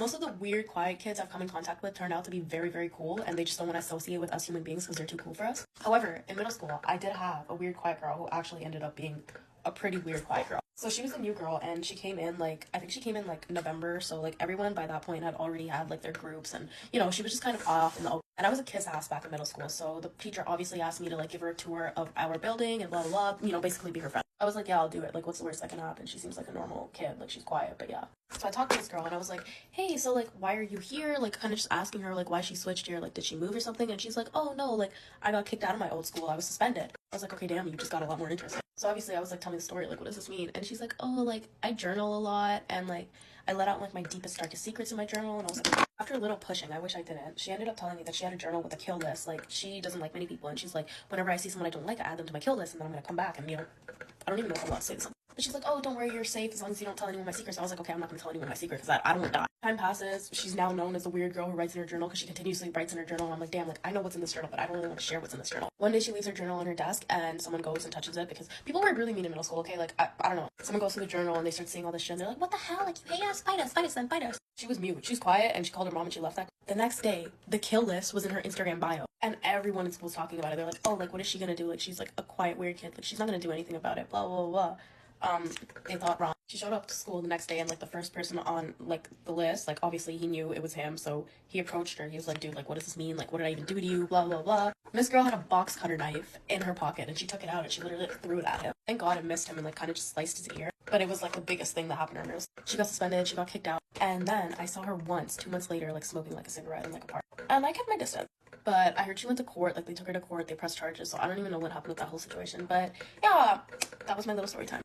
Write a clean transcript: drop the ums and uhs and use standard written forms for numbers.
Most of the weird, quiet kids I've come in contact with turned out to be very, very cool, and they just don't want to associate with us human beings because they're too cool for us. However, in middle school, I did have a weird, quiet girl who actually ended up being a pretty weird, quiet girl. So she was a new girl, and she came in like, I think she came in like November, so like everyone by that point had already had like their groups, and she was just kind of off in the open. And I was a kiss ass back in middle school, so the teacher obviously asked me to like give her a tour of our building and blah blah blah, basically be her friend. I was like, yeah, I'll do it. Like, what's the worst that can happen? She seems like a normal kid. Like, she's quiet, but yeah. So I talked to this girl and I was like, hey, so like, why are you here? Like, kind of just asking her like why she switched here. Like, did she move or something? And she's like, oh no, like I got kicked out of my old school. I was suspended. I was like, okay, damn, you just got a lot more interesting. So obviously I was like, tell me the story. Like, what does this mean? And she's like, oh, like I journal a lot and like I let out like my deepest, darkest secrets in my journal. And I was like, after a little pushing, I wish I didn't. She ended up telling me that she had a journal with a kill list. Like, she doesn't like many people, and she's like, whenever I see someone I don't like, I add them to my kill list, and then I'm gonna come back and I don't even know if I'm allowed to say this. But she's like, oh, don't worry, you're safe as long as you don't tell anyone my secrets. I was like, okay, I'm not gonna tell anyone my secret because I don't want to die. Time passes. She's now known as the weird girl who writes in her journal because she continuously writes in her journal. And I'm like, damn, like I know what's in this journal, but I don't really want to share what's in this journal. One day she leaves her journal on her desk and someone goes and touches it because people were really mean in middle school, okay? Like, I don't know. Someone goes through the journal and they start seeing all this shit and they're like, what the hell? Like, you hate us, fight us, then fight us. She was mute. She was quiet and she called her mom and she left that. The next day, the kill list was in her Instagram bio and everyone in school was talking about it. They're like, oh, like, what is she gonna do? Like, she's like a quiet, weird kid. Like, she's not gonna do anything about it, blah, blah, blah. They thought wrong. She showed up to school the next day and like the first person on like the list, like obviously he knew it was him, so he approached her. He was like, dude, like what does this mean? Like what did I even do to you? Blah blah blah. And this girl had a box cutter knife in her pocket and she took it out and she literally threw it at him. Thank God it missed him and like kind of just sliced his ear. But it was like the biggest thing that happened to her. She got suspended, she got kicked out, and then I saw her once, 2 months later, like smoking like a cigarette in like a park. And I kept my distance. But I heard she went to court, like they took her to court, they pressed charges, so I don't even know what happened with that whole situation. But yeah, that was my little story time.